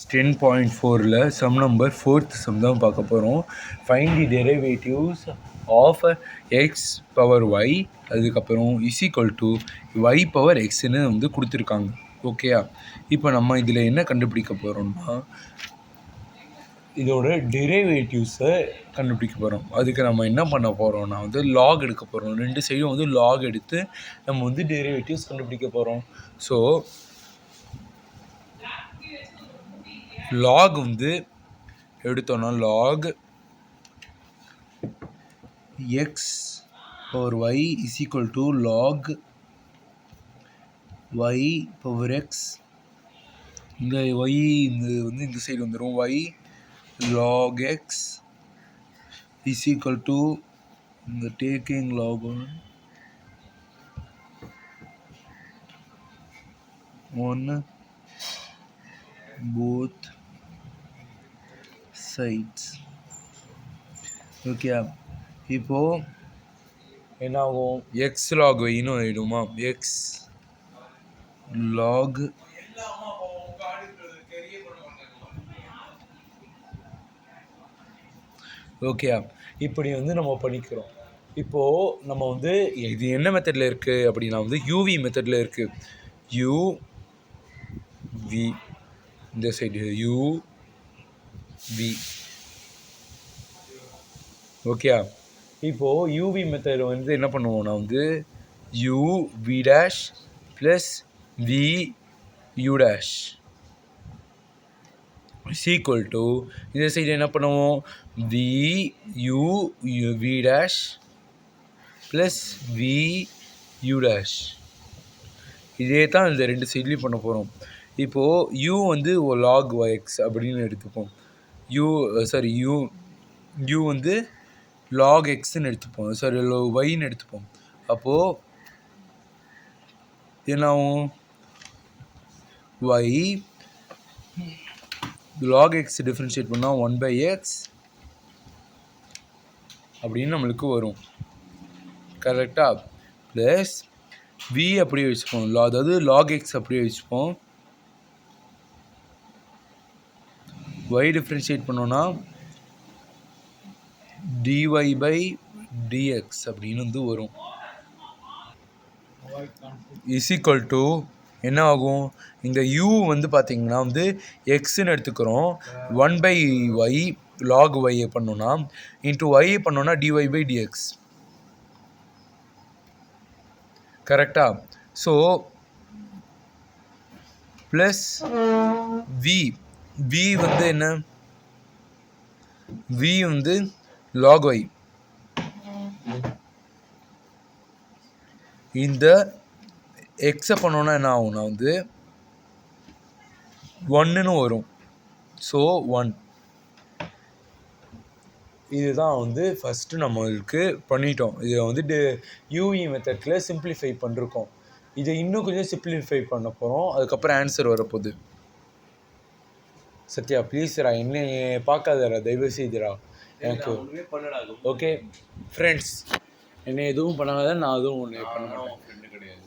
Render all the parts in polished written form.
10.4ல sum number 4th some தான் பார்க்க போகிறோம். Find the derivatives of x power y அதுக்கப்புறம் is equal to y power எக்ஸ்ன்னு வந்து கொடுத்துருக்காங்க. ஓகேயா? இப்போ நம்ம இதில் என்ன கண்டுபிடிக்க போகிறோம்னா இதோட டெரிவேட்டிவ்ஸை கண்டுபிடிக்க போகிறோம். அதுக்கு நம்ம என்ன பண்ண போகிறோம்னா வந்து லாக் எடுக்க போகிறோம். ரெண்டு சைடும் வந்து லாக் எடுத்து நம்ம வந்து டெரிவேட்டிவ்ஸ் கண்டுபிடிக்க போகிறோம். ஸோ லாக் வந்து எடுத்தோன்னா log x power y is equal to log y power x. இந்த ஒய் இந்த வந்து இந்த சைடு வந்துடும். Y log x is equal to இந்த taking log on both sides. Okay, இப்போது என்ன ஆகும்? எக்ஸ் லாக் ஒய்னு ஆகிடுமா? எக்ஸ் லாக் ஓகே, இப்படி வந்து நம்ம பண்ணிக்கிறோம். இப்போது நம்ம வந்து இது என்ன மெத்தடில் இருக்குது அப்படின்னா வந்து யூவி மெத்தடில் இருக்குது. வி இந்த சைடு வி. ஓகே, இப்போது யூவி மெத்தட் வந்து என்ன பண்ணுவோம்னா வந்து U V dash plus V U dash is equal to இந்த சைடு என்ன பண்ணுவோம்? V U V dash plus V U dash. இதே தான் இந்த ரெண்டு சைட்லேயும் பண்ண போகிறோம். இப்போது யூ வந்து லாக் எக்ஸ் அப்படின்னு எடுத்துப்போம். யூ வந்து லாக் எக்ஸ்ன்னு எடுத்துப்போம். ஒய்ன்னு எடுத்துப்போம். அப்போது என்னாகும்? ஒய் லாக் எக்ஸ் டிஃப்ரென்ஷியேட் பண்ணால் 1/x அப்படின்னு நம்மளுக்கு வரும். கரெக்டாக? ப்ளஸ் வி அப்படியே வச்சுப்போம். அதாவது லாக் எக்ஸ் அப்படியே வச்சுப்போம். y டிஃப்ரென்ஷியேட் பண்ணோன்னா dy பை dx அப்படின்னு வந்து வரும். இஸ் ஈக்குவல் டு என்ன ஆகும்? இந்த u வந்து பார்த்திங்கன்னா வந்து எக்ஸ்ன்னு எடுத்துக்கிறோம். 1/y லாக் y பண்ணோன்னா இன்ட்டு y பண்ணோன்னா dy பை dx. கரெக்டா? ஸோ ப்ளஸ் வி வந்து என்ன? வி வந்து லாக் ஒய். இந்த எக்ஸை பண்ணோன்னா என்ன ஆகும்னா வந்து 1ன்னு வரும். ஸோ 1. இதுதான் வந்து ஃபஸ்ட்டு நம்மளுக்கு பண்ணிட்டோம். இதை வந்து யூஇ மெத்தடில் சிம்பிளிஃபை பண்ணிருக்கோம். இதை இன்னும் கொஞ்சம் சிம்பிளிஃபை பண்ண போகிறோம். அதுக்கப்புறம் ஆன்சர் வரப்போகுது. சத்யா ப்ளீஸ்ரா, என்ன பார்க்காதரா, தயவு செய்துரா. எனக்கு ஓகே ஃப்ரெண்ட்ஸ், என்னை எதுவும் பண்ணாத, நான் எதுவும் ஒன்று பண்ண மாட்டேன். ஃப்ரெண்டு கிடையாது.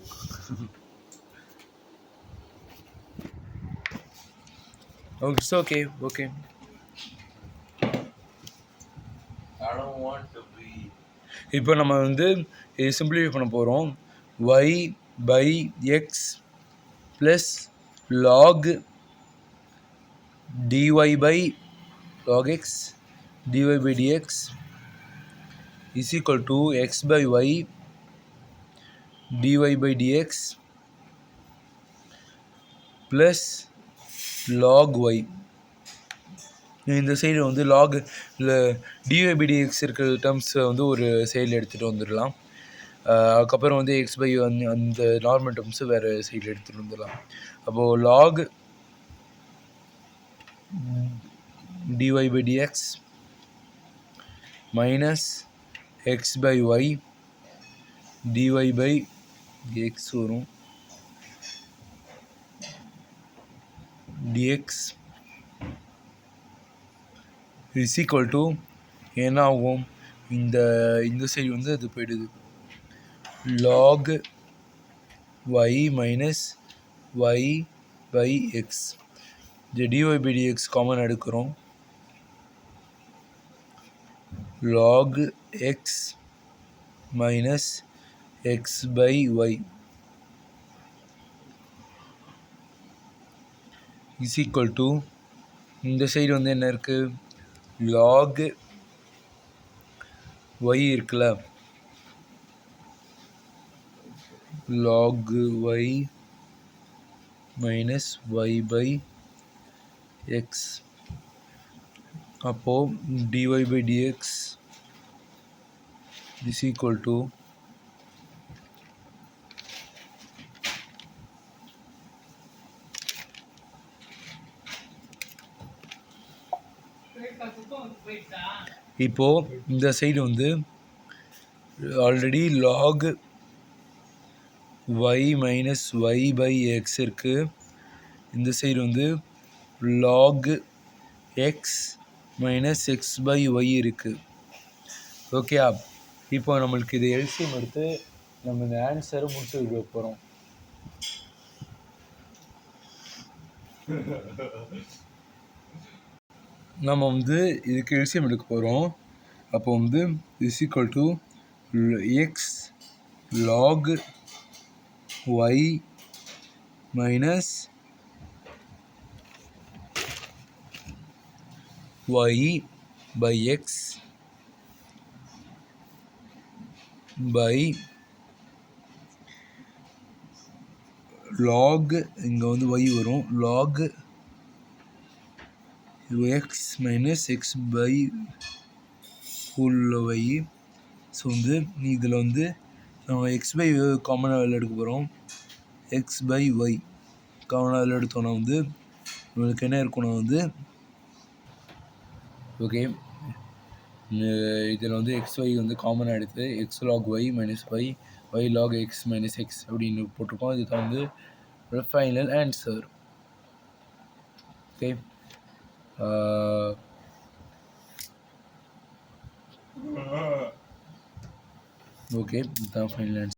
It's okay. ஓகே, இப்போ நம்ம வந்து இது சிம்பிளிஃபை பண்ண போகிறோம். Y by X plus log dy by log x dy by dx is equal to x by y dy by dx plus log y. இந்த சைடு வந்து லாக் dy by dx இருக்கிற டேர்ம்ஸை வந்து ஒரு சைடில் எடுத்துகிட்டு வந்துடலாம். அதுக்கப்புறம் வந்து எக்ஸ் பை அந்த நார்மல் டேர்ம்ஸு வேறு சைடில் எடுத்துகிட்டு வந்துடலாம். அப்போது lock dy by dx minus x by y dy by x வரும் dx is equal to என்ன ஆகும்? இந்த சைடு வந்து அது போயிடுது. log y minus y by x. dy by dx common எடுக்கிறோம். log x minus x by y is equal to இந்த side வந்து என்ன இருக்குது, log y இருக்குல்ல, log y minus y by x. அப்போது dy by dx is equal to இப்போது இந்த side வந்து already log y minus y by x இருக்குது. இந்த சைடு வந்து log x minus x by y இருக்குது. ஓகே, இப்போ நம்மளுக்கு இது எல்சிஎம் எடுத்து நம்ம இந்த ஆன்சரை முடிச்சு வைக்க போகிறோம். நம்ம வந்து இதுக்கு எல்சிஎம் எடுக்க போகிறோம். அப்போ வந்து is equal to X log Y minus Y by X by log, இங்கே வந்து ஒய் வரும், log x minus X by உள்ள y. ஸோ வந்து இதில் வந்து நம்ம எக்ஸ் பை காமனாக வெளில எடுக்க போகிறோம். எக்ஸ் பை ஒய் காமனாக வெளில எடுத்தோன்னா வந்து நம்மளுக்கு என்ன இருக்கணும் வந்து, ஓகே, இதில் வந்து எக்ஸ் ஒய் வந்து காமனாக எடுத்து X log Y minus Y Y log X minus X அப்படின்னு போட்டிருக்கோம். இதுதான் வந்து ஃபைனல் ஆன்சர். ஓகே, ஓகே, இதுதான் ஃபைனல் ஆன்சர்.